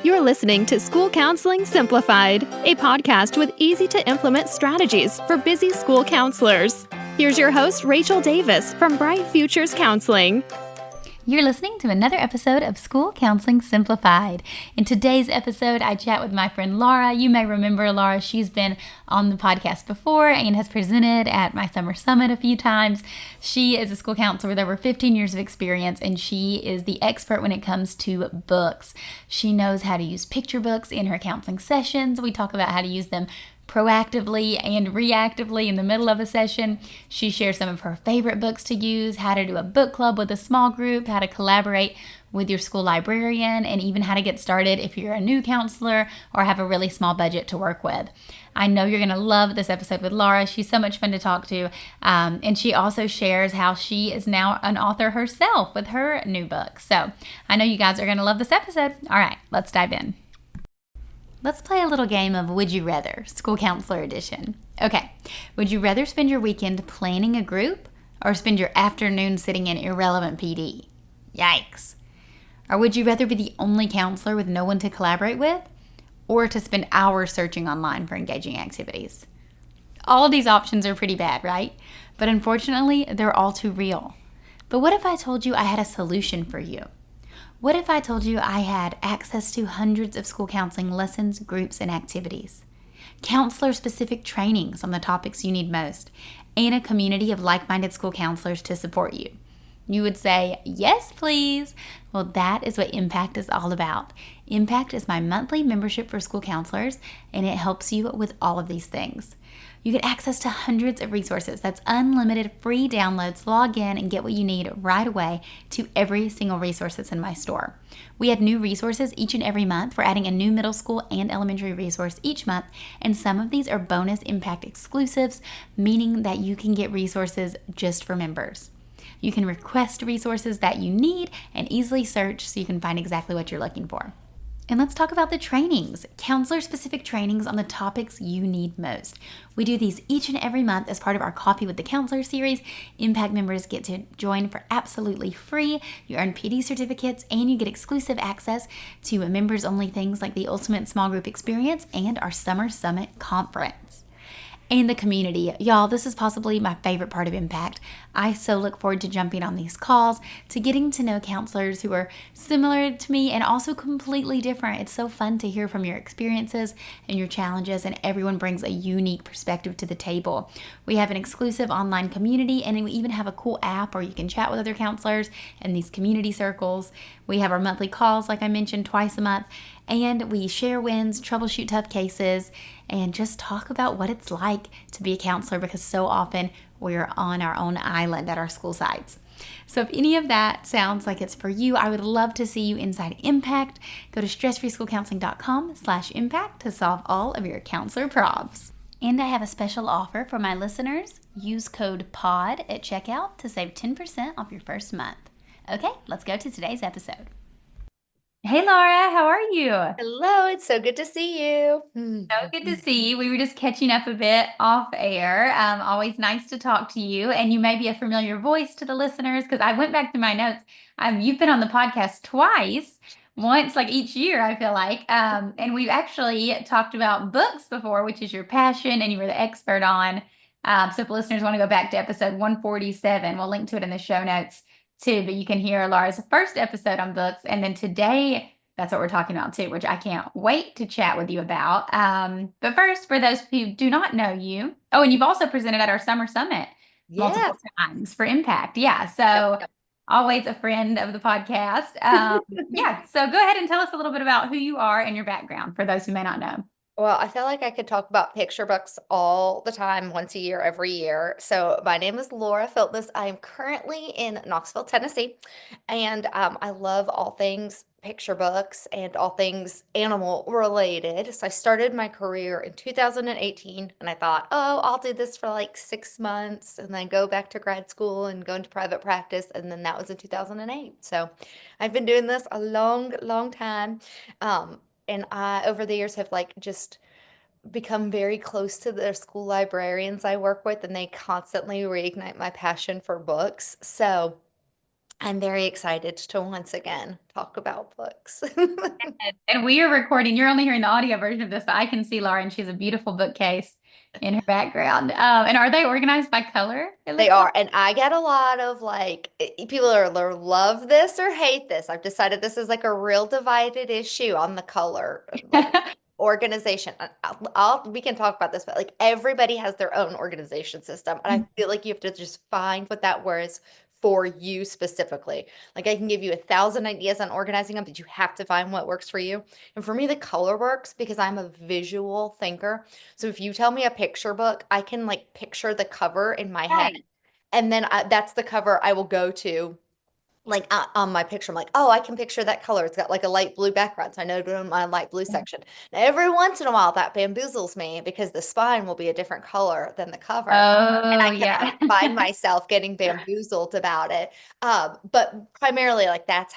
You're listening to School Counseling Simplified, a podcast with easy-to-implement strategies for busy school counselors. Here's your host, Rachel Davis from Bright Futures Counseling. You're listening to another episode of School Counseling Simplified. In today's episode, I chat with my friend Laura. You may remember Laura. She's been on the podcast before and has presented at my summer summit a few times. She is a school counselor with over 15 years of experience, and she is the expert when it comes to books. She knows how to use picture books in her counseling sessions. We talk about how to use them proactively and reactively in the middle of a session. She shares some of her favorite books to use, how to do a book club with a small group, how to collaborate with your school librarian, and even how to get started if you're a new counselor or have a really small budget to work with. I know you're going to love this episode with Laura. She's so much fun to talk to. And she also shares how she is now an author herself with her new book. So I know you guys are going to love this episode. All right, let's dive in. Let's play a little game of Would You Rather, School Counselor Edition. Okay, would you rather spend your weekend planning a group or spend your afternoon sitting in irrelevant PD? Yikes. Or would you rather be the only counselor with no one to collaborate with, or to spend hours searching online for engaging activities? All of these options are pretty bad, right? But unfortunately, they're all too real. But what if I told you I had a solution for you? What if I told you I had access to hundreds of school counseling lessons, groups, and activities, counselor-specific trainings on the topics you need most, and a community of like-minded school counselors to support you? You would say, yes, please. Well, that is what Impact is all about. Impact is my monthly membership for school counselors, and it helps you with all of these things. You get access to hundreds of resources. That's unlimited free downloads. Log in and get what you need right away to every single resource that's in my store. We add new resources each and every month. We're adding a new middle school and elementary resource each month, and some of these are bonus Impact exclusives, meaning that you can get resources just for members. You can request resources that you need and easily search so you can find exactly what you're looking for. And let's talk about the trainings, counselor-specific trainings on the topics you need most. We do these each and every month as part of our Coffee with the Counselor series. Impact members get to join for absolutely free. You earn PD certificates and you get exclusive access to members-only things like the Ultimate Small Group Experience and our Summer Summit Conference. And the community. Y'all, this is possibly my favorite part of Impact. I so look forward to jumping on these calls, to getting to know counselors who are similar to me and also completely different. It's so fun to hear from your experiences and your challenges, and everyone brings a unique perspective to the table. We have an exclusive online community, and we even have a cool app where you can chat with other counselors in these community circles. We have our monthly calls, like I mentioned, twice a month, and we share wins, troubleshoot tough cases, and just talk about what it's like to be a counselor, because so often we're on our own island at our school sites. So if any of that sounds like it's for you, I would love to see you inside Impact. Go to stressfreeschoolcounseling.com/impact to solve all of your counselor problems. And I have a special offer for my listeners. Use code POD at checkout to save 10% off your first month. Okay, let's go to today's episode. Hey, Laura, how are you? Hello, it's so good to see you. So good to see you. We were just catching up a bit off air. Always nice to talk to you. And you may be a familiar voice to the listeners because I went back to my notes. You've been on the podcast twice, once like each year, I feel like. And we've actually talked about books before, which is your passion and you were the expert on. So if listeners want to go back to episode 147, we'll link to it in the show notes too. But you can hear Laura's first episode on books. And then today, that's what we're talking about too, which I can't wait to chat with you about. But first, for those who do not know you, and you've also presented at our summer summit multiple times for Impact. Yeah, so always a friend of the podcast. So go ahead and tell us a little bit about who you are and your background for those who may not know. Well, I feel like I could talk about picture books all the time, once a year, every year. So my name is Laura Filtness. I am currently in Knoxville, Tennessee, and I love all things picture books and all things animal related. So I started my career in 2018, and I thought, oh, I'll do this for like 6 months and then go back to grad school and go into private practice. And then that was in 2008. So I've been doing this a long, long time. And I, over the years, have like just become very close to the school librarians I work with, and they constantly reignite my passion for books. So I'm very excited to once again talk about books. And we are recording. You're only hearing the audio version of this, but I can see Laura, and she has a beautiful bookcase in her background. And are they organized by color? It They looks like. are. And I get a lot of like people are love this or hate this. I've decided this is like a real divided issue on the color, like organization. We can talk about this, but like everybody has their own organization system. And I feel like you have to just find what that word is for you specifically. Like I can give you 1,000 ideas on organizing them, but you have to find what works for you. And for me, the color works because I'm a visual thinker. So if you tell me a picture book, I can like picture the cover in my head. Right. And then that's the cover I will go to like on my picture. I'm like, oh, I can picture that color. It's got like a light blue background. So I know to go in my light blue section. Now, every once in a while, that bamboozles me because the spine will be a different color than the cover. And Oh, I can yeah. like find myself getting bamboozled about it. But primarily like that's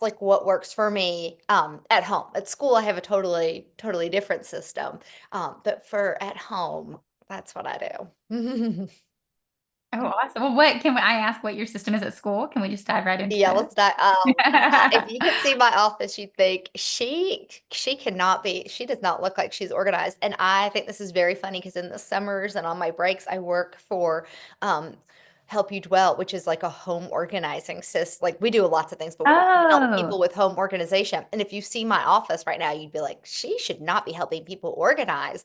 like what works for me at home. At school, I have a totally different system. But for at home, that's what I do. Oh, awesome. Well, what can I ask what your system is at school? Can we just dive right into Yeah, it? let's dive. If you could see my office, you'd think she cannot be. She does not look like she's organized. And I think this is very funny because in the summers and on my breaks, I work for um, Help You Dwell, which is like a home organizing system. Like we do lots of things, but we help Oh, people with home organization. And if you see my office right now, you'd be like, she should not be helping people organize.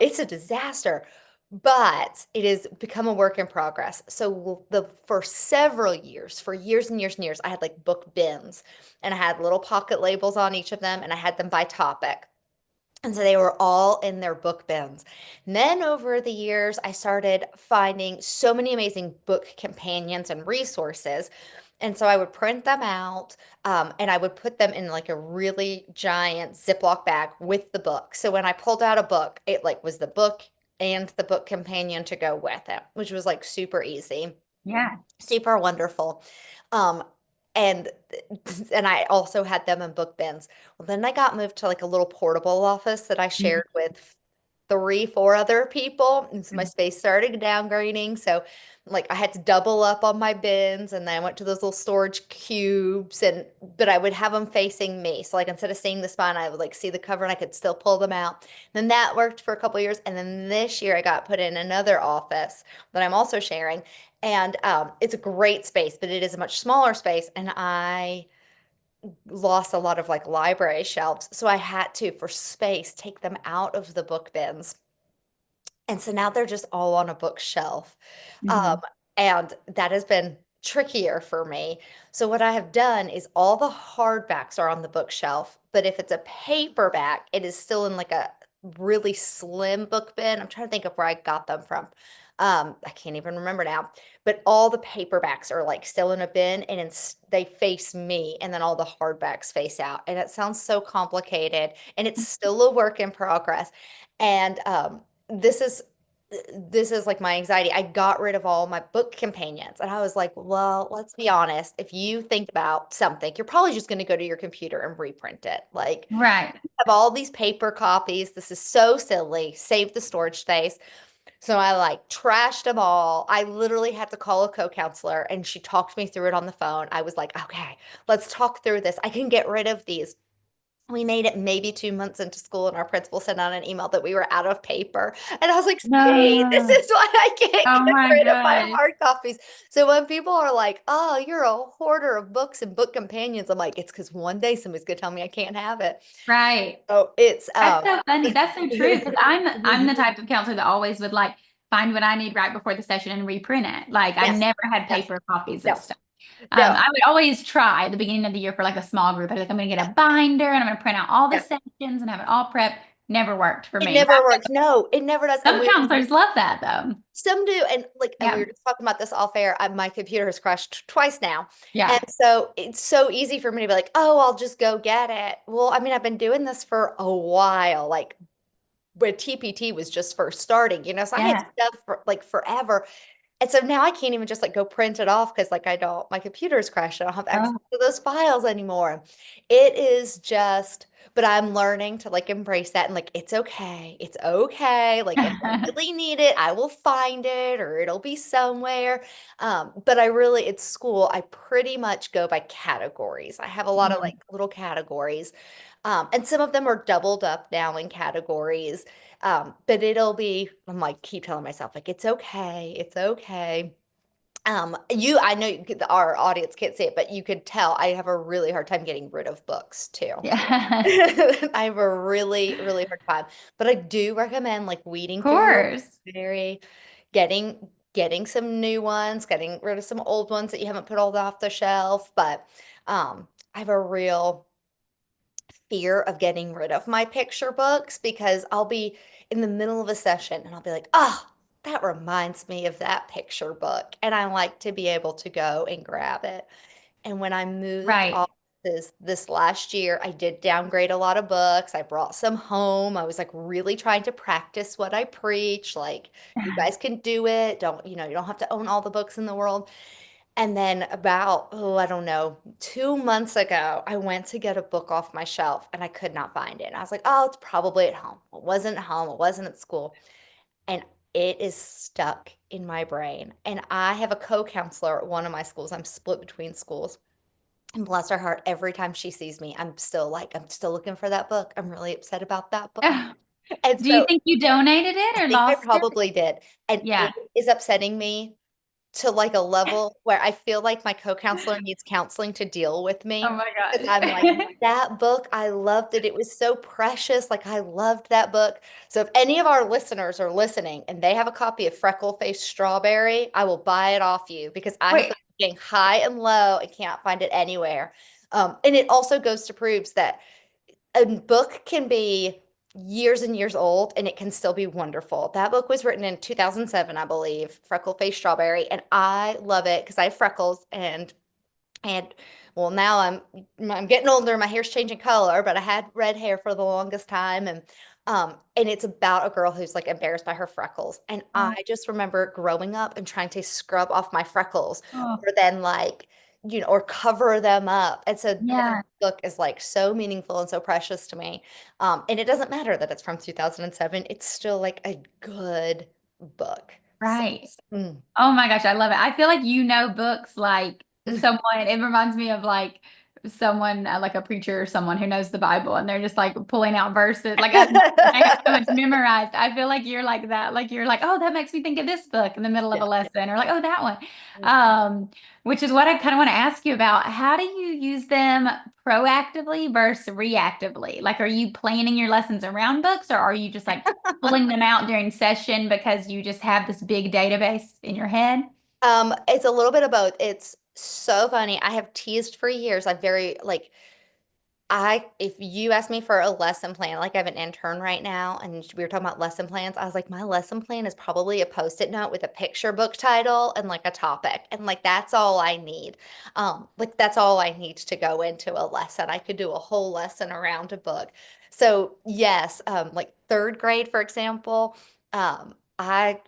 It's a disaster. But it has become a work in progress. So for several years, for years and years and years, I had like book bins and I had little pocket labels on each of them and I had them by topic. And so they were all in their book bins. And then over the years, I started finding so many amazing book companions and resources. And so I would print them out, and I would put them in like a really giant Ziploc bag with the book. So when I pulled out a book, it like was the book and the book companion to go with it, which was like super easy, yeah. super wonderful. Um, and and I also had them in book bins. Well, then I got moved to like a little portable office that I shared with three, four other people. And so my space started downgrading. So like I had to double up on my bins and then I went to those little storage cubes but I would have them facing me. So like instead of seeing the spine, I would like see the cover and I could still pull them out. Then that worked for a couple of years. And then this year I got put in another office that I'm also sharing. And it's a great space, but it is a much smaller space. And I lost a lot of like library shelves. So I had to, for space, take them out of the book bins. And so now they're just all on a bookshelf. Um, Mhm. and that has been trickier for me. So what I have done is all the hardbacks are on the bookshelf, but if it's a paperback, it is still in like a really slim book bin. I'm trying to think of where I got them from. I can't even remember now, but all the paperbacks are like still in a bin and they face me and then all the hardbacks face out. And it sounds so complicated and it's still a work in progress. And this is this is like my anxiety. I got rid of all my book companions and I was like, well, let's be honest. If you think about something, you're probably just going to go to your computer and reprint it. Like, Right. I have all these paper copies. This is so silly. Save the storage space. So I like trashed them all. I literally had to call a co-counselor and she talked me through it on the phone. I was like, okay, let's talk through this. I can get rid of these. We made it maybe 2 months into school, and our principal sent out an email that we were out of paper. And I was like, see, this No. is why I can't Oh get my rid of my gosh. hard copies. So when people are like, oh, you're a hoarder of books and book companions, I'm like, it's because one day somebody's gonna tell me I can't have it. Right. So it's That's so funny. That's so true. Because I'm the type of counselor that always would like find what I need right before the session and reprint it. Like I yes, never had yes, paper copies of no, stuff. no, I would always try at the beginning of the year for like a small group. I was like, I'm gonna get a binder and I'm gonna print out all the yeah. sections and have it all prepped. Never worked for It me. never works. No, it never does. And Some we counselors love that though. some do, and like, and we were Yeah. just talking about this off air. My computer has crashed twice now, and Yeah. so it's so easy for me to be like, "Oh, I'll just go get it." Well, I mean, I've been doing this for a while, like when TPT was just first starting, so I had Yeah. stuff for like forever, and so now I can't even just like go print it off because like I don't, my computer's crashed. I don't have access Oh, to those files anymore. It is just. but I'm learning to like embrace that and like it's okay. It's okay. Like if I really need it, I will find it or it'll be somewhere. But I really, at school, I pretty much go by categories. I have a lot of like Mhm. little categories. And some of them are doubled up now in categories. But it'll be, I'm like, keep telling myself, like, it's okay. It's okay. I know our audience can't see it, but you could tell I have a really hard time getting rid of books too. Yeah. I have a really, really hard time. But I do recommend like weeding Of through your course. library, getting some new ones, getting rid of some old ones that you haven't put all off the shelf. But I have a real fear of getting rid of my picture books because I'll be in the middle of a session and I'll be like, oh, that reminds me of that picture book. And I like to be able to go and grab it. And when I moved Right. offices this last year, I did downgrade a lot of books. I brought some home. I was like really trying to practice what I preach. Like, you guys can do it. You don't have to own all the books in the world. And then about, oh, I don't know, 2 months ago, I went to get a book off my shelf and I could not find it. And I was like, oh, it's probably at home. It wasn't at home. It wasn't at school. And it is stuck in my brain. And I have a co-counselor at one of my schools. I'm split between schools. And bless her heart, every time she sees me, I'm still looking for that book. I'm really upset about that book. And Do you so think you donated it I or think I lost it? probably did. And Yeah. it is upsetting me to like a level where I feel like my co-counselor needs counseling to deal with Oh me my because I'm like, gosh. that book, I loved it. It was so precious. Like I loved that book. So if any of our listeners are listening and they have a copy of Freckle Face Strawberry, I will buy it off you because I have Wait, been looking high and low and can't find it anywhere. And it also goes to proves that a book can be years and years old and it can still be wonderful. That book was written in 2007, I believe, Freckle Face Strawberry, and I love it because I have freckles and well now I'm getting older, my hair's changing color, but I had red hair for the longest time and it's about a girl who's like embarrassed by her freckles. And I oh, just remember growing up and trying to scrub off my freckles oh, or then like or cover them up. And so that yeah, book is like so meaningful and so precious to me. And it doesn't matter that it's from 2007. It's still like a good book. So, right. mm, Oh my gosh, I love it. I feel like you know books like mm, someone, it reminds me of like someone, like a preacher or someone who knows the Bible and they're just like pulling out verses. Like I have so much memorized. I feel like you're like that. Like you're like, oh, that makes me think of this book in the middle of yeah. a lesson, or like, oh, that one. Which is what I kind of want to ask you about. How do you use them proactively versus reactively? Like, are you planning your lessons around books, or are you just like pulling them out during session because you just have this big database in your head? It's a little bit of both. It's so funny. I have teased for years. I'm very like if you ask me for a lesson plan, like I have an intern right now, and we were talking about lesson plans. I was like, my lesson plan is probably a post-it note with a picture book title and like a topic, and like that's all I need. Like that's all I need to go into a lesson. I could do a whole lesson around a book. So yes, like third grade, for example, I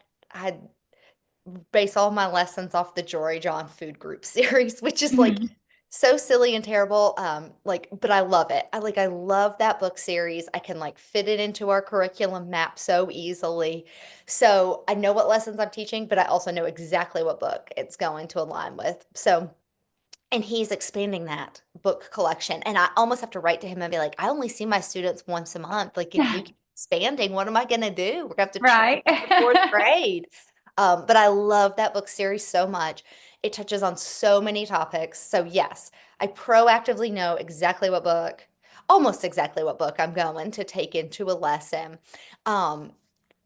base all my lessons off the Jory John food group series, which is like Mhm. so silly and terrible. Like, but I love it. I love that book series. I can like fit it into our curriculum map so easily. So I know what lessons I'm teaching, but I also know exactly what book it's going to align with. So and he's expanding that book collection. And I almost have to write to him and be like, I only see my students once a month. Like, if you keep expanding, what am I going to do? We're going to have to train Right. for fourth grade. But I love that book series so much. It touches on so many topics. So, yes, I proactively know exactly what book, almost exactly what book I'm going to take into a lesson. Um,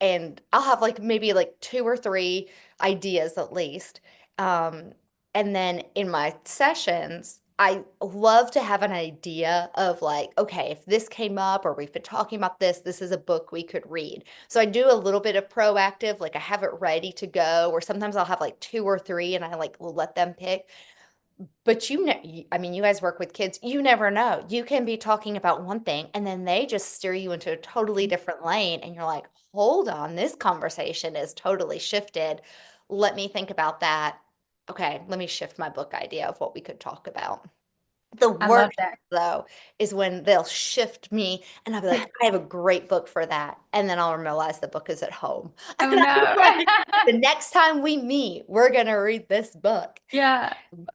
and I'll have like maybe like two or three ideas at least. Um, and then in my sessions, I love to have an idea of like, okay, if this came up or we've been talking about this, this is a book we could read. So I do a little bit of proactive, like I have it ready to go, or sometimes I'll have like two or three and I like will let them pick. But I mean, you guys work with kids, you never know. You can be talking about one thing and then they just steer you into a totally different lane. And you're like, hold on, this conversation is totally shifted. Let me think about that. Okay, let me shift my book idea of what we could talk about. The I love worst, that. though, is when they'll shift me and I'll be like, I have a great book for that. And then I'll realize the book is at home. And Oh I'm no. like, the next time we meet, we're gonna read this book. Yeah,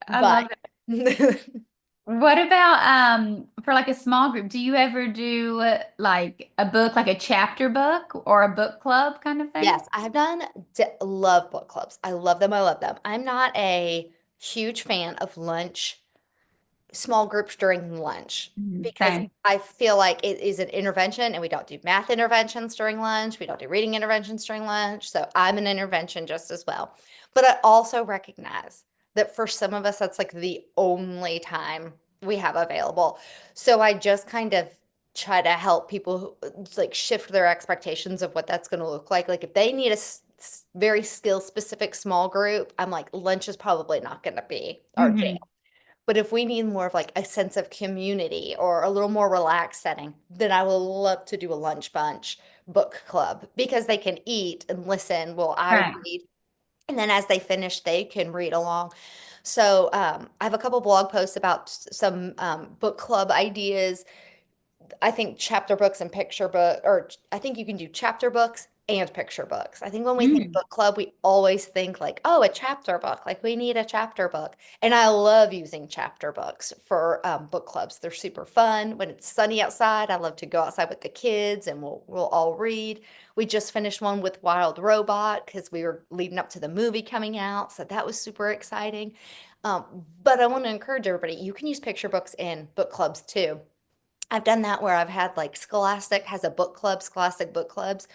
I But love it. What about for like a small group? Do you ever do like a book, like a chapter book or a book club kind of thing? yes, I have done love book clubs. I love them. I love them. I'm not a huge fan of small groups during lunch because Same. I feel like it is an intervention and we don't do math interventions during lunch. We don't do reading interventions during lunch. So I'm an intervention just as well. But I also recognize that for some of us, that's like the only time we have available. So I just kind of try to help people like shift their expectations of what that's going to look like. Like if they need a very skill specific small group, I'm like, lunch is probably not going to be our jam. Hmm. But if we need more of like a sense of community or a little more relaxed setting, then I will love to do a lunch bunch book club because they can eat and listen while I Right. read. And then as they finish, they can read along. So I have a couple blog posts about some book club ideas. I think chapter books and picture book, or I think you can do chapter books and picture books. I think when we think Mm. book club, we always think like, oh, a chapter book, like we need a chapter book. And I love using chapter books for book clubs. They're super fun. When it's sunny outside, I love to go outside with the kids and we'll all read. We just finished one with Wild Robot because we were leading up to the movie coming out. So that was super exciting. But I want to encourage everybody, you can use picture books in book clubs too. I've done that where I've had like Scholastic has a book club, Scholastic book clubs.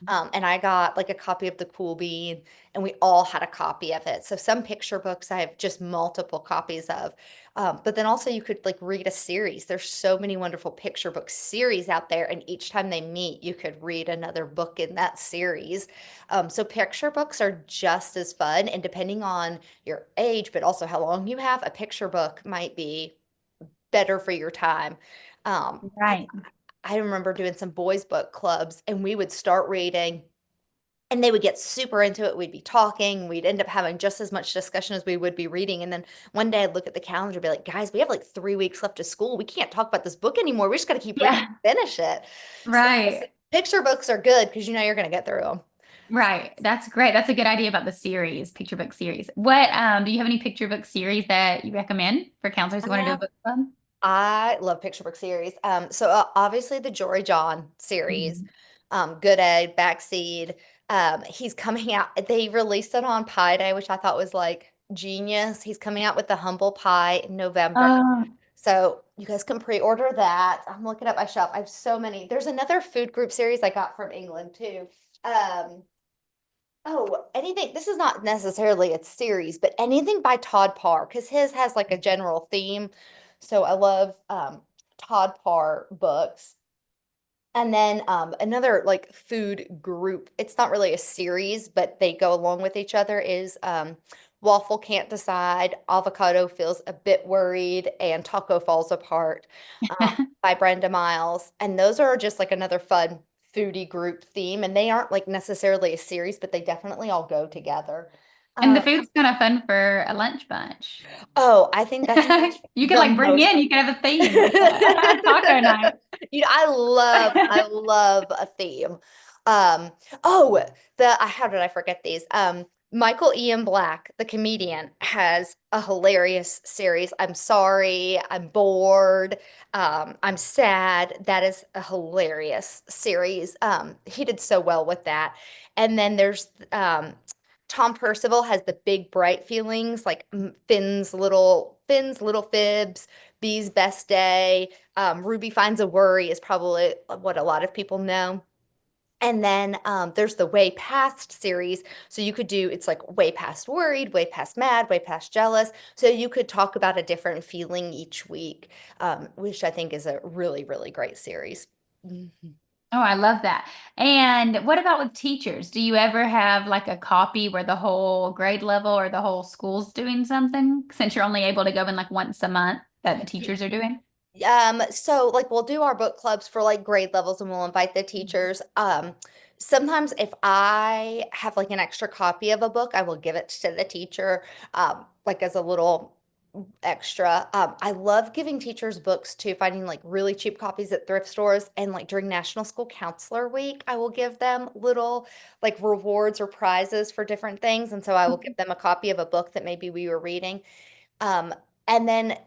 And I got like a copy of The Cool Bean, and we all had a copy of it. So some picture books I have just multiple copies of. But then also you could like read a series. There's so many wonderful picture book series out there, and each time they meet, you could read another book in that series. So picture books are just as fun, and depending on your age, but also how long you have, a picture book might be better for your time. 'Cause Right. I remember doing some boys book clubs and we would start reading and they would get super into it. We'd be talking, we'd end up having just as much discussion as we would be reading. And then one day I'd look at the calendar and be like, guys, we have like 3 weeks left of school. We can't talk about this book anymore. We just got to keep reading Yeah. and finish it. So Right. picture books are good because you know you're going to get through them. Right. That's great. That's a good idea about the series, picture book series. What do you have any picture book series that you recommend for counselors who want to do a book club? I love picture book series. So obviously the Jory John series, Mhm. Good Egg, Backseat. He's coming out. They released it on Pi Day, which I thought was like genius. He's coming out with the Humble Pie in November. Oh, So you guys can pre-order that. I'm looking at my shelf. I have so many. There's another food group series I got from England too. Um, Oh, anything. This is not necessarily a series, but anything by Todd Parr, because his has like a general theme. So I love Todd Parr books. And then another like food group, it's not really a series, but they go along with each other, is Waffle Can't Decide, Avocado Feels a Bit Worried, and Taco Falls Apart by Brenda Miles. And those are just like another fun foodie group theme. And they aren't like necessarily a series, but they definitely all go together. and the Um, food's kind of fun for a lunch bunch. oh, I think that's You can the like bring most in, you can have a theme with that. Taco night. You know, I love a theme. Um, oh, how did I forget these? Michael Ian Black, the comedian, has a hilarious series. I'm sorry, I'm bored, I'm sad. That is a hilarious series. He did so well with that. And then there's Tom Percival has the big bright feelings like Finn's little fibs, Bee's best day. Ruby Finds a Worry is probably what a lot of people know. And then there's the Way Past series. So you could do, it's like way past worried, way past mad, way past jealous. So you could talk about a different feeling each week, which I think is a really, really great series. Mhm. Oh, I love that. And what about with teachers? Do you ever have like a copy where the whole grade level or the whole school's doing something since you're only able to go in like once a month that the teachers are doing? So like we'll do our book clubs for like grade levels and we'll invite the teachers. Sometimes if I have like an extra copy of a book, I will give it to the teacher, like as a little extra. I love giving teachers books too, finding like really cheap copies at thrift stores. And like during National School Counselor Week, I will give them little like rewards or prizes for different things. And so I will give them a copy of a book that maybe we were reading. Um, and then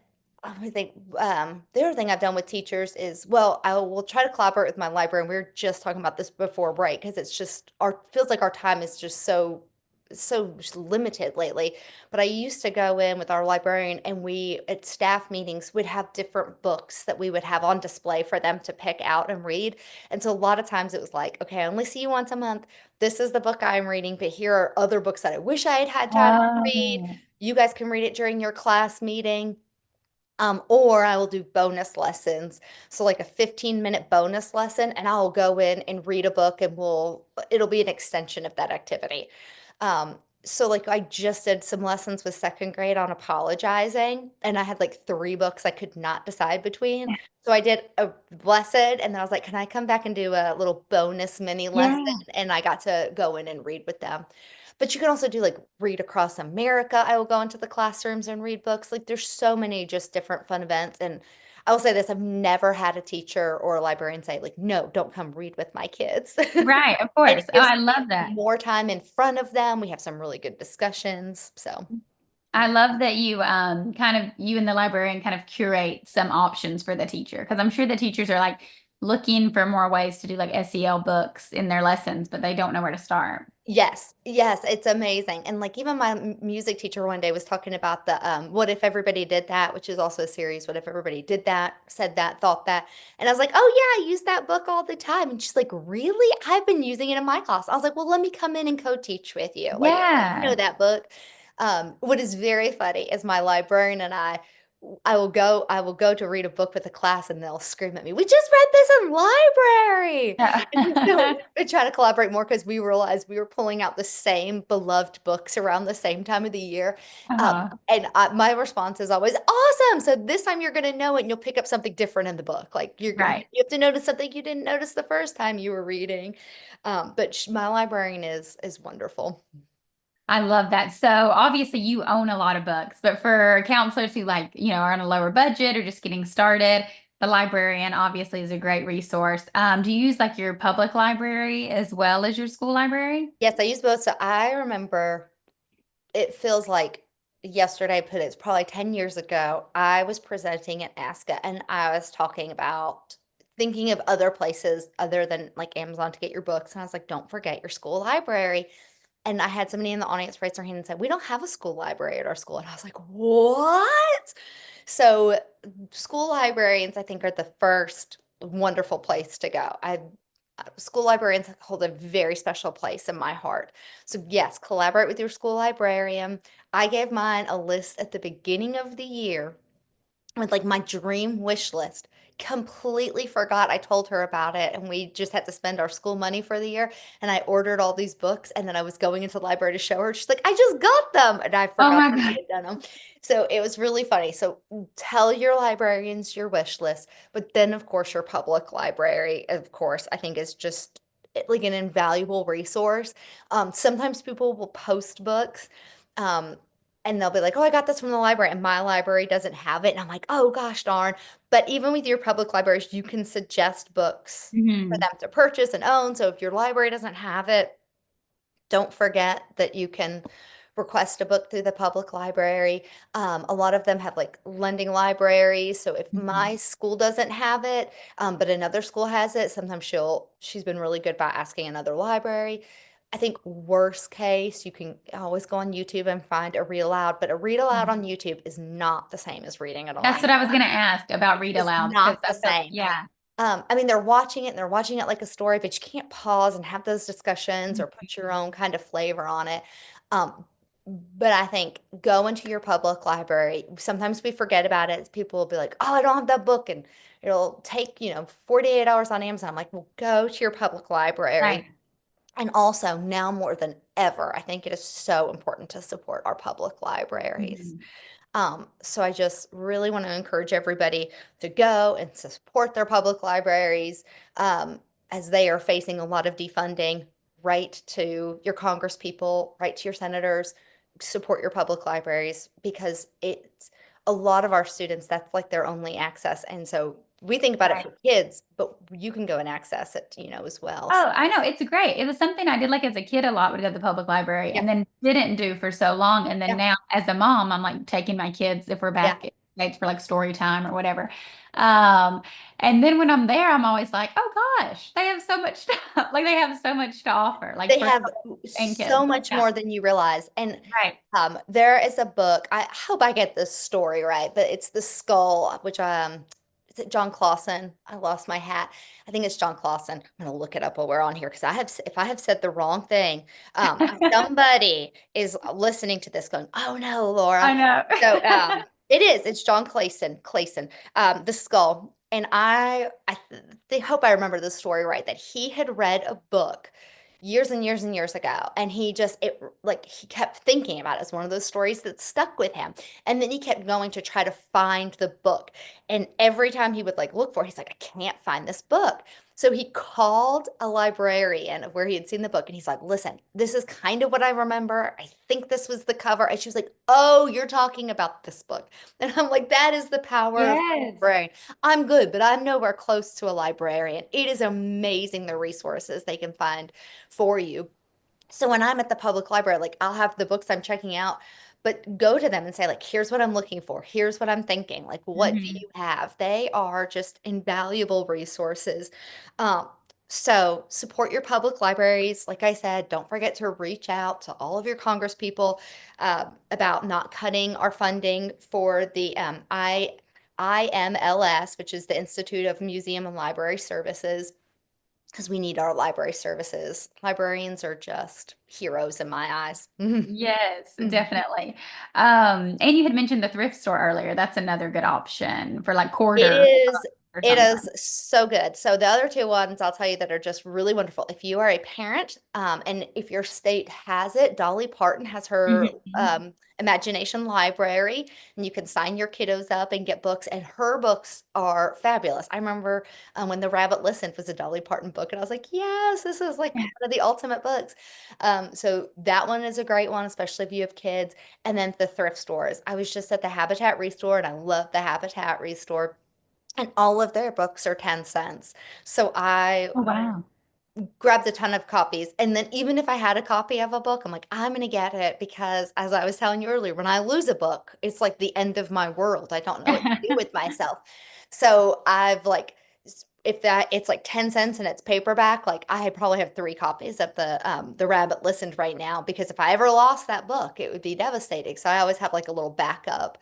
I think the other thing I've done with teachers is, well, I will try to collaborate with my library. And we were just talking about this before break because it's just our feels like our time is just so just limited lately. But I used to go in with our librarian and we at staff meetings would have different books that we would have on display for them to pick out and read. And so a lot of times it was like, okay, I only see you once a month. This is the book I'm reading, but here are other books that I wish I had had time to read. Oh, You guys can read it during your class meeting. Or I will do bonus lessons. So like a 15-minute bonus lesson, and I'll go in and read a book and it'll be an extension of that activity. So like I just did some lessons with second grade on apologizing, and I had like three books I could not decide between. So I did a lesson, and then I was like, can I come back and do a little bonus mini lesson? yeah. And I got to go in and read with them. But you can also do like read across America. I will go into the classrooms and read books. Like there's so many just different fun events. And I will say this, I've never had a teacher or a librarian say like, no, don't come read with my kids. Right, of And it course. Oh, gives I me love that. more time in front of them. We have some really good discussions. So I love that you kind of you and the librarian kind of curate some options for the teacher because I'm sure the teachers are like looking for more ways to do like SEL books in their lessons, but they don't know where to start. yes, yes, it's amazing. And like even my music teacher one day was talking about the what if everybody did that, which is also a series, what if everybody did that, said that, thought that. And I was like, "Oh yeah, I use that book all the time." And she's like, "Really? I've been using it in my class." I was like, "Well, let me come in and co-teach with you." Like, I know Yeah. that book. What is very funny is my librarian and I will go to read a book with a class and they'll scream at me, "We just read this in library." And so Yeah. we try to collaborate more because we realized we were pulling out the same beloved books around the same time of the year. Uh-huh. And my response is always, "Awesome! So this time you're going to know it and you'll pick up something different in the book. Like Right. you have to notice something you didn't notice the first time you were reading." But my librarian is wonderful. I love that. So obviously you own a lot of books, but for counselors who like, are on a lower budget or just getting started, the librarian obviously is a great resource. Do you use like your public library as well as your school library? Yes, I use both. So I remember it feels like yesterday, but it's probably 10 years ago. I was presenting at ASCA and I was talking about thinking of other places other than like Amazon to get your books. And I was like, don't forget your school library. And I had somebody in the audience raise their hand and said, we don't have a school library at our school. And I was like, what? So school librarians, I think, are the first wonderful place to go. School librarians hold a very special place in my heart. So yes, collaborate with your school librarian. I gave mine a list at the beginning of the year with like my dream wish list. Completely forgot I told her about it, and we just had to spend our school money for the year. And I ordered all these books, and then I was going into the library to show her. She's like, "I just got them," and I Oh forgot my that I God. had done them. So it was really funny. So tell your librarians your wish list, but then of course your public library, of course, I think is just like an invaluable resource. Sometimes people will post books. Um, and they'll be like, "Oh, I got this from the library," and my library doesn't have it. And I'm like, "Oh gosh darn." But even with your public libraries, you can suggest books for Mhm. them to purchase and own. So if your library doesn't have it, don't forget that you can request a book through the public library. A lot of them have like lending libraries. So if my Mhm. school doesn't have it, but another school has it, sometimes she's been really good by asking another library. I think worst case, you can always go on YouTube and find a read aloud, but a read aloud on YouTube is not the same as reading it That's aloud. what I was going to ask about read It's alouds because not the I felt, same. yeah. I mean, they're watching it and they're watching it like a story, but you can't pause and have those discussions or put your Mhm. own kind of flavor on it. Um, but I think go into your public library. Sometimes we forget about it. People will be like, "Oh, I don't have that book," and it'll take, 48 hours on Amazon. I'm like, well, go to your public library. Right. And also, now more than ever, I think it is so important to support our public libraries. Mhm. So I just really want to encourage everybody to go and support their public libraries um, as they are facing a lot of defunding. Write to your congress people, write to your senators, support your public libraries because it's a lot of our students, that's like their only access. And so we think about it Right. for kids, but you can go and access it, as well. Oh, I know. It's great. It was something I did like as a kid a lot, would go to the public library Yeah, and then didn't do for so long. And then yeah, now as a mom, I'm like taking my kids if we're yeah. back in the States for like story time or whatever. Um, and then when I'm there, I'm always like, oh gosh, they have so much stuff. Like they have so much to offer, like They for have and so kids. much Yeah. more than you realize. And Right. there is a book. I hope I get this story right, but it's The Skull, which is it John Clausen? I lost my hat. I think it's John Clausen. I'm gonna look it up while we're on here because if I have said the wrong thing, somebody is listening to this going, "Oh no, Laura." I know. So it's John Clayson, The Skull. And they hope I remember the story right, that he had read a book years and years and years ago, and he kept thinking about it as one of those stories that stuck with him. And then he kept going to try to find the book, and every time he would like look for it, he's like, I can't find this book. So he called a librarian of where he had seen the book, and he's like, listen, this is kind of what I remember. I think this was the cover. And she was like, oh, you're talking about this book. And I'm like, that is the power of the Yes. brain. I'm good, but I'm nowhere close to a librarian. It is amazing the resources they can find for you. So when I'm at the public library, like I'll have the books I'm checking out, but go to them and say, like, here's what I'm looking for. Here's what I'm thinking. Like, what do Mhm. you have? They are just invaluable resources. Um, so support your public libraries. Like I said, don't forget to reach out to all of your Congress people about not cutting our funding for the IMLS, which is the Institute of Museum and Library Services, because we need our library services. Librarians are just heroes in my eyes. Yes, Mhm. definitely. And you had mentioned the thrift store earlier. That's another good option for like It quarter is or it something. is so good. So the other two ones I'll tell you that are just really wonderful. If you are a parent, and if your state has it, Dolly Parton has her Mhm. imagination library, and you can sign your kiddos up and get books. And her books are fabulous. I remember when The Rabbit Listened was a Dolly Parton book, and I was like, yes, this is like one of the ultimate books. So that one is a great one, especially if you have kids. And then the thrift stores. I was just at the Habitat Restore, and I love the Habitat Restore, and all of their books are 10 cents. So I Oh, wow. grabbed a ton of copies. And then even if I had a copy of a book, I'm like, I'm going to get it because, as I was telling you earlier, when I lose a book, it's like the end of my world. I don't know what to do with myself. So I've like, if that it's like 10 cents and it's paperback, like I probably have three copies of the Rabbit Listened right now, because if I ever lost that book, it would be devastating. So I always have like a little backup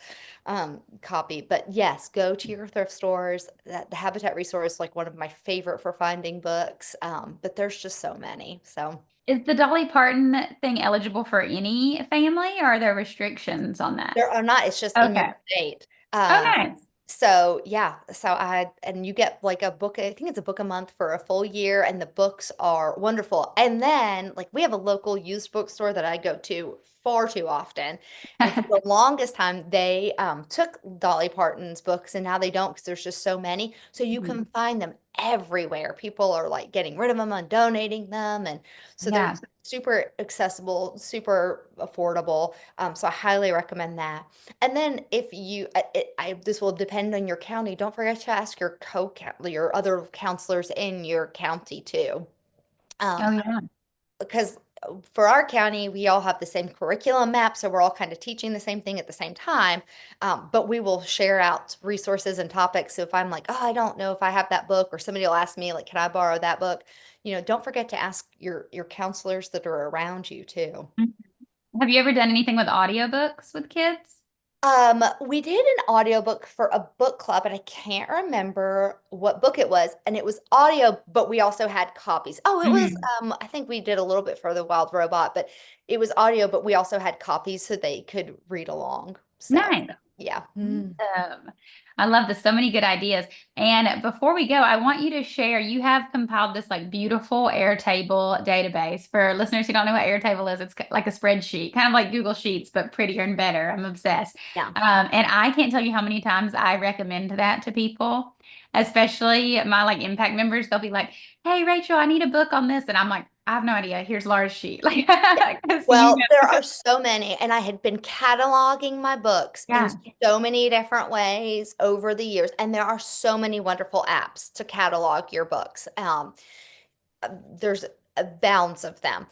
copy. But yes, go to your thrift stores. The Habitat Resource is like one of my favorite for finding books. But there's just so many. So Is the Dolly Parton thing eligible for any family, or are there restrictions on that? there are not, it's just in your Okay. state. Oh, nice. So yeah, and you get like a book, I think it's a book a month for a full year, and the books are wonderful. And then like we have a local used bookstore that I go to far too often. And for the longest time, they took Dolly Parton's books, and now they don't because there's just so many. So you Mhm. can find them everywhere. People are like getting rid of them and donating them. And so they're Yeah. super accessible, super affordable. So I highly recommend that. And then if you, this will depend on your county. Don't forget to ask your other counselors in your county too. Oh, Um, yeah. because for our county, we all have the same curriculum map, so we're all kind of teaching the same thing at the same time. But we will share out resources and topics. So if I'm like, oh, I don't know if I have that book, or somebody will ask me, like, can I borrow that book? Don't forget to ask your counselors that are around you too. Mhm. Have you ever done anything with audiobooks with kids? We did an audiobook for a book club, and I can't remember what book it was, and it was audio, but we also had copies. Oh, it was, Mhm. I think we did a little bit for the Wild Robot, but it was audio, but we also had copies so they could read along. So, Nice. yeah. Awesome. I love this. So many good ideas. And before we go, I want you to share, you have compiled this like beautiful Airtable database. For listeners who don't know what Airtable is, it's like a spreadsheet, kind of like Google Sheets, but prettier and better. I'm obsessed. Yeah. And I can't tell you how many times I recommend that to people, especially my like impact members. They'll be like, hey, Rachel, I need a book on this. And I'm like, I have no idea. Here's Laura's sheet. Like, 'cause you Well, there know. are so many, and I had been cataloging my books in Yeah. so many different ways over the years, and there are so many wonderful apps to catalog your books. There's bounds of them.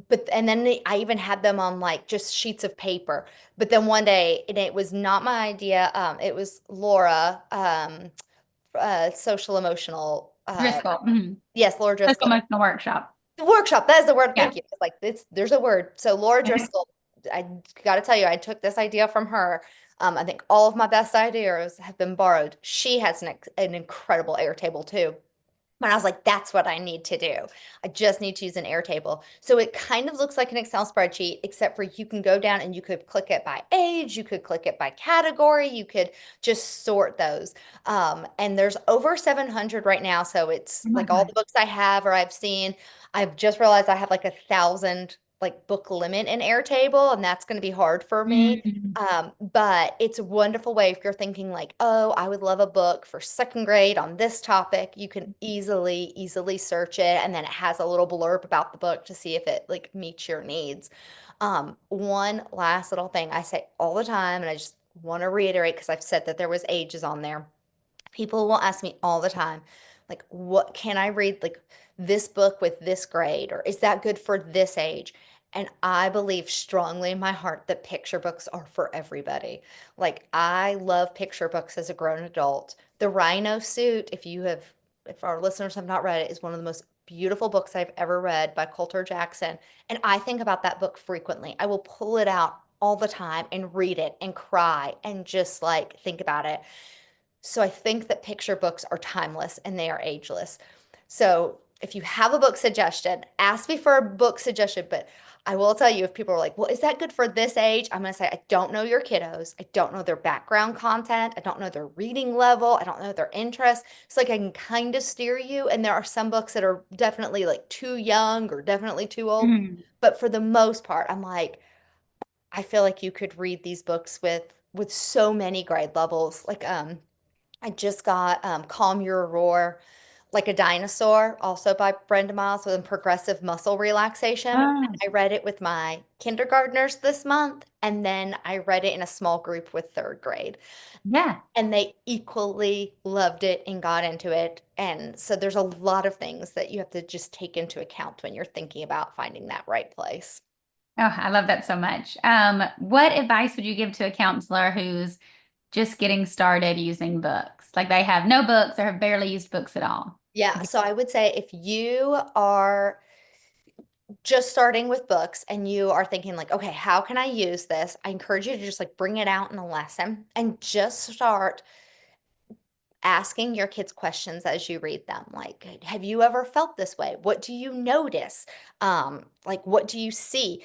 But and then I even had them on like just sheets of paper. But then one day, and it was not my idea. It was Laura, social emotional. Driscoll. Mm-hmm. Yes, Laura Social Driscoll. emotional workshop. The workshop, that is the word. Yeah. Thank you. It's like it's there's a word. So Laura Driscoll, I got to tell you, I took this idea from her. I think all of my best ideas have been borrowed. She has an incredible Airtable too. And I was like, that's what I need to do. I just need to use an Airtable. So it kind of looks like an Excel spreadsheet, except for you can go down and you could click it by age, you could click it by category, you could just sort those. And there's over 700 right now. So it's Oh my like all God. the books I have or I've seen. I've just realized I have like 1,000 like book limit in Airtable, and that's going to be hard for me. Mm-hmm. But it's a wonderful way if you're thinking like, oh, I would love a book for second grade on this topic. You can easily search it, and then it has a little blurb about the book to see if it like meets your needs. One last little thing I say all the time, and I just want to reiterate because I've said that there was ages on there. People will ask me all the time, like, what can I read? Like this book with this grade, or is that good for this age? And I believe strongly in my heart that picture books are for everybody. Like, I love picture books as a grown adult. The Rhino Suit, if our listeners have not read it, is one of the most beautiful books I've ever read by Coulter Jackson. And I think about that book frequently. I will pull it out all the time and read it and cry and just like think about it. So I think that picture books are timeless and they are ageless. So if you have a book suggestion, ask me for a book suggestion. But I will tell you, if people are like, well, is that good for this age? I'm going to say, I don't know your kiddos. I don't know their background content. I don't know their reading level. I don't know their interests. So like I can kind of steer you. And there are some books that are definitely like too young or definitely too old. Mm-hmm. But for the most part, I'm like, I feel like you could read these books with so many grade levels. Like I just got Calm Your Roar, Like a Dinosaur, also by Brenda Miles with progressive muscle relaxation. Oh, I read it with my kindergartners this month, and then I read it in a small group with third grade. yeah. And they equally loved it and got into it. And so there's a lot of things that you have to just take into account when you're thinking about finding that right place. Oh, I love that so much. What advice would you give to a counselor who's just getting started using books? Like they have no books or have barely used books at all. Yeah, so I would say if you are just starting with books and you are thinking like, okay, how can I use this? I encourage you to just like bring it out in a lesson and just start asking your kids questions as you read them. Like, have you ever felt this way? What do you notice? Like, what do you see?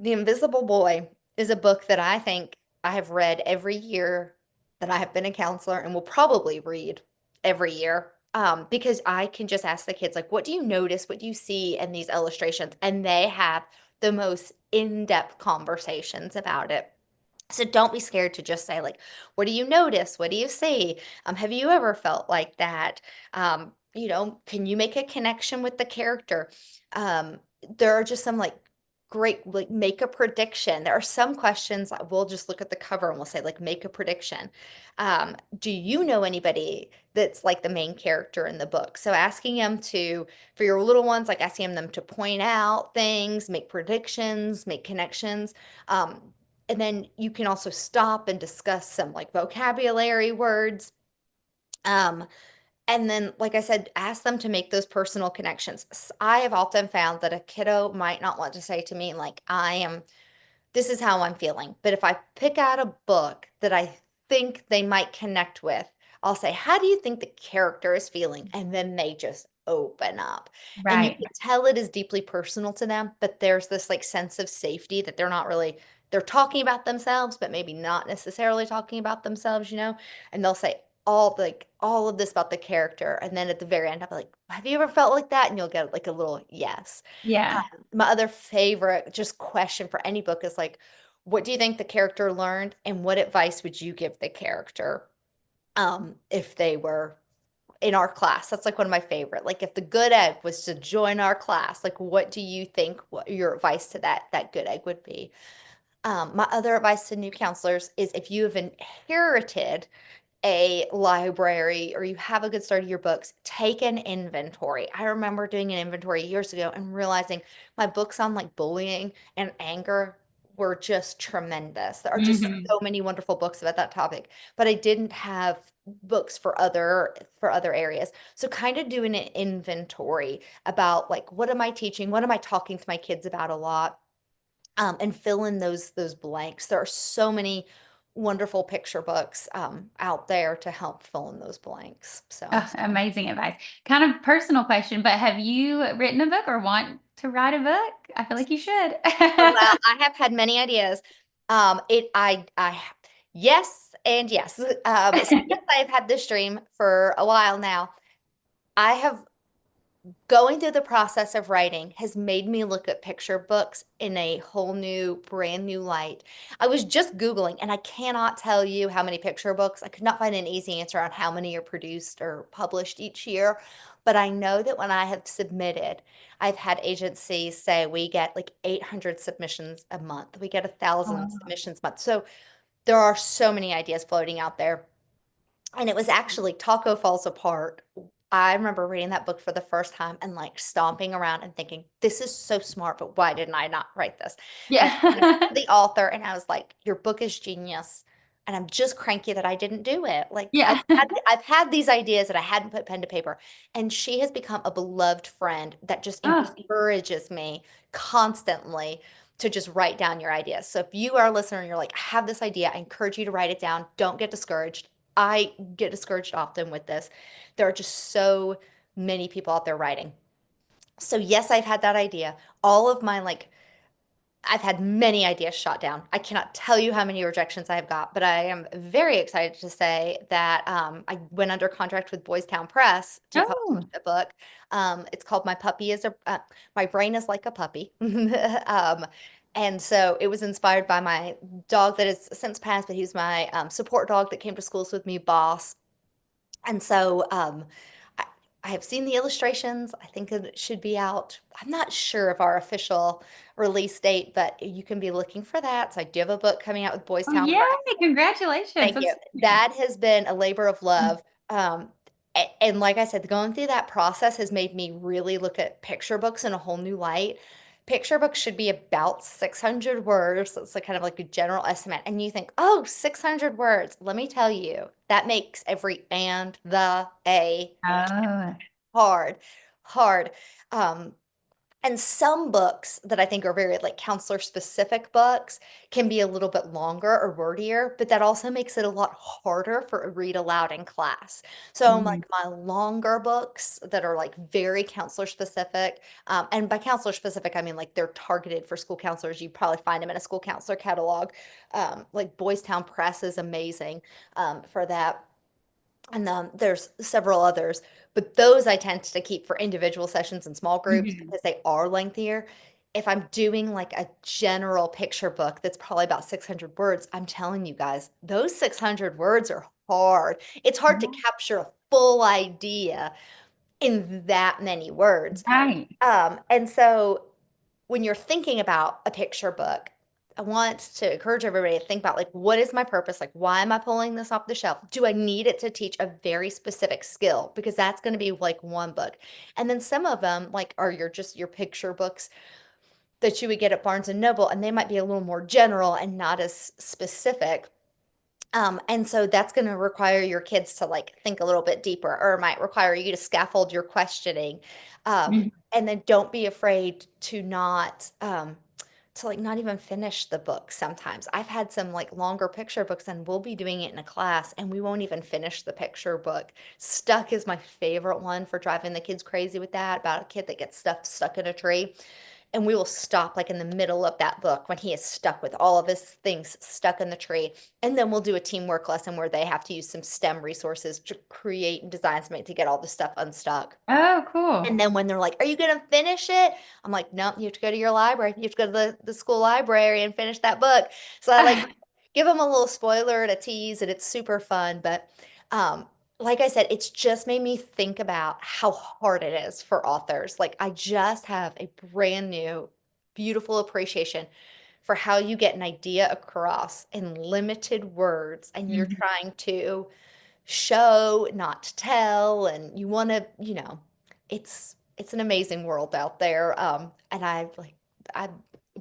The Invisible Boy is a book that I think I have read every year that I have been a counselor and will probably read every year. Because I can just ask the kids, like, what do you notice? What do you see in these illustrations? And they have the most in-depth conversations about it. So don't be scared to just say like, what do you notice? What do you see? Have you ever felt like that? Can you make a connection with the character? There are just some like great like make a prediction. There are some questions that we'll just look at the cover and we'll say like make a prediction. Do you know anybody that's like the main character in the book? So asking them to for your little ones, like asking them to point out things, make predictions, make connections. Um, and then you can also stop and discuss some like vocabulary words. Um, and then, like I said, ask them to make those personal connections. I have often found that a kiddo might not want to say to me, like, this is how I'm feeling. But if I pick out a book that I think they might connect with, I'll say, how do you think the character is feeling? And then they just open up. And you Right. can tell it is deeply personal to them, but there's this like sense of safety that they're talking about themselves, but maybe not necessarily talking about themselves, And they'll say all of this about the character. And then at the very end, I'll be like, have you ever felt like that? And you'll get like a little yes. Yeah. My other favorite just question for any book is like, what do you think the character learned, and what advice would you give the character if they were in our class. That's like one of my favorite. Like if the good egg was to join our class, like what do you think what your advice to that good egg would be? My other advice to new counselors is if you have inherited a library or you have a good start of your books, take an inventory. I remember doing an inventory years ago and realizing my books on like bullying and anger were just tremendous. There are just Hmm. so many wonderful books about that topic, but I didn't have books for other areas. So kind of doing an inventory about like what am I teaching? What am I talking to my kids about a lot? And fill in those blanks. There are so many wonderful picture books out there to help fill in those blanks. So, Oh, amazing advice. Kind of personal question, but have you written a book or want to write a book? I feel like you should. well, I have had many ideas. Yes and yes. So yes, I've had this dream for a while now. I have going through the process of writing has made me look at picture books in a whole new, brand new light. I was just Googling, and I cannot tell you how many picture books. I could not find an easy answer on how many are produced or published each year. But I know that when I have submitted, I've had agencies say we get like 800 submissions a month. We get 1,000 Oh, submissions a month. So there are so many ideas floating out there. And it was actually Taco Falls Apart. I remember reading that book for the first time and like stomping around and thinking, this is so smart, but why didn't I not write this? And I went yeah. to the author and I was like, your book is genius. And I'm just cranky that I didn't do it. Like Yeah. I've had these ideas that I hadn't put pen to paper. And she has become a beloved friend that just Oh, encourages me constantly to just write down your ideas. So if you are a listener and you're like, I have this idea, I encourage you to write it down. Don't get discouraged. I get discouraged often with this. There are just so many people out there writing. So yes, I've had that idea. All of my like I've had many ideas shot down. I cannot tell you how many rejections I have got, but I am very excited to say that I went under contract with Boys Town Press to publish oh, a book. It's called My Brain is Like a Puppy. And so it was inspired by my dog that has since passed, but he's my support dog that came to schools with me, Boss. And so I, I have seen the illustrations. I think it should be out. I'm not sure of our official release date, but you can be looking for that. So I do have a book coming out with Boys oh, Town yay! Press. Congratulations. Thank you. That's That has been a labor of love. And like I said, going through that process has made me really look at picture books in a whole new light. Picture books should be about 600 words. That's like kind of like a general estimate. And you think, oh, 600 words. Let me tell you, that makes every and, the, a oh. hard, hard. Um, and some books that I think are very like counselor specific books can be a little bit longer or wordier, but that also makes it a lot harder for a read aloud in class. So Mm. like my longer books that are like very counselor specific, and by counselor specific, I mean like they're targeted for school counselors. You probably find them in a school counselor catalog. Like Boys Town Press is amazing for that. And there's several others, but those I tend to keep for individual sessions and small groups Mhm. because they are lengthier. If I'm doing like a general picture book that's probably about 600 words, I'm telling you guys, those 600 words are hard. It's hard to capture a full idea in that many words. Right. And so when you're thinking about a picture book, I want to encourage everybody to think about like, what is my purpose? Like, why am I pulling this off the shelf? Do I need it to teach a very specific skill? Because that's going to be like one book. And then some of them like are your picture books that you would get at Barnes and Noble, and they might be a little more general and not as specific. And so that's going to require your kids to like think a little bit deeper, or it might require you to scaffold your questioning. Mhm. And then don't be afraid to like not even finish the book sometimes. I've had some like longer picture books and we'll be doing it in a class and we won't even finish the picture book. Stuck is my favorite one for driving the kids crazy with that, about a kid that gets stuck in a tree. And we will stop like in the middle of that book when he is stuck with all of his things stuck in the tree. And then we'll do a teamwork lesson where they have to use some STEM resources to create and design something to get all the stuff unstuck. Oh, cool. And then when they're like, are you going to finish it? I'm like, no, you have to go to your library. You have to go to the school library and finish that book. So I like give them a little spoiler and a tease, and it's super fun. But like I said, it's just made me think about how hard it is for authors. Like, I just have a brand new, beautiful appreciation for how you get an idea across in limited words and you're Mhm. trying to show, not tell, and you want to, it's an amazing world out there. And I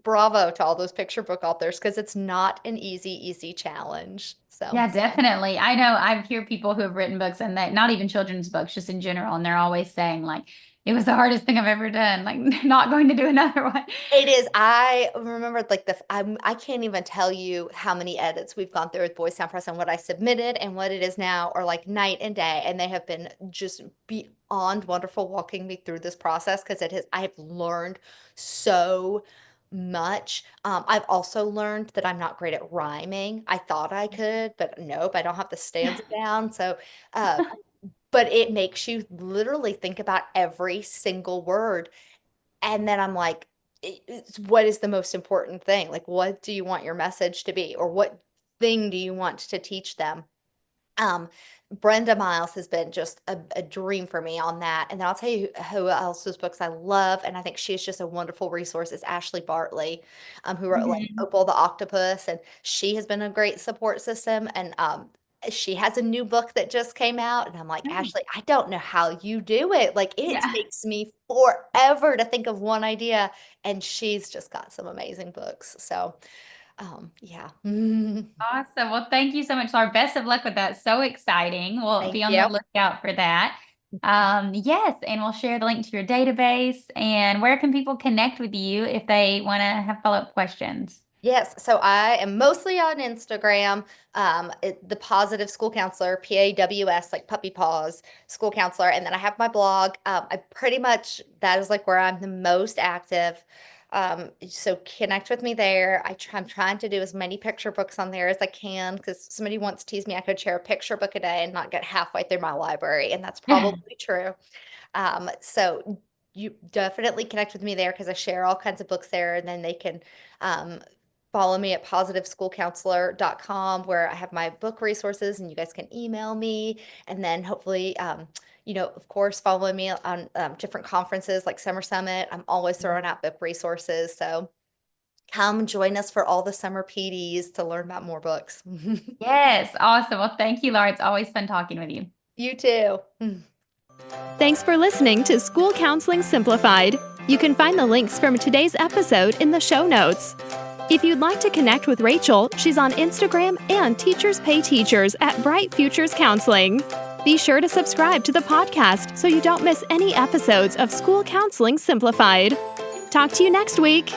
bravo to all those picture book authors because it's not an easy challenge. So, Yeah, definitely. I know I hear people who have written books and that not even children's books, just in general, and they're always saying like it was the hardest thing I've ever done. Like not going to do another one. it is. I remember like I can't even tell you how many edits we've gone through with Boys Town Press and what I submitted and what it is now are like night and day. And they have been just beyond wonderful walking me through this process because I have learned so much. I've also learned that I'm not great at rhyming. I thought I could, but nope, I don't have the stanza down. So, uh, but it makes you literally think about every single word and then I'm like, what is the most important thing? Like, what do you want your message to be? Or what thing do you want to teach them? Um, Brenda Miles has been just a dream for me on that. And then I'll tell you who else's books I love, and I think she's just a wonderful resource is Ashley Bartley, who wrote like Mhm. Opal the Octopus, and she has been a great support system. And she has a new book that just came out, and I'm like, Oh, Ashley, I don't know how you do it. Like, it yeah. takes me forever to think of one idea, and she's just got some amazing books. So, yeah. Awesome. Well, thank you so much, Laura. Best of luck with that. So exciting. We'll Thank be on the you. lookout for that. Yes, and we'll share the link to your database. And where can people connect with you if they want to have follow-up questions? Yes, so I am mostly on Instagram, the Positive School Counselor, PAWS, like puppy paws, school counselor, and then I have my blog. I pretty much that is like where I'm the most active. So connect with me there. I'm trying to do as many picture books on there as I can because somebody once teased me I could share a picture book a day and not get halfway through my library, and that's probably true. So you definitely connect with me there because I share all kinds of books there, and then they can um, follow me at positiveschoolcounselor.com where I have my book resources and you guys can email me. And then hopefully, of course, follow me on different conferences like Summer Summit. I'm always throwing out book resources. So come join us for all the summer PDs to learn about more books. Yes, awesome. Well, thank you, Laura. It's always fun talking with you. You too. Thanks for listening to School Counseling Simplified. You can find the links from today's episode in the show notes. If you'd like to connect with Rachel, she's on Instagram and Teachers Pay Teachers at Bright Futures Counseling. Be sure to subscribe to the podcast so you don't miss any episodes of School Counseling Simplified. Talk to you next week.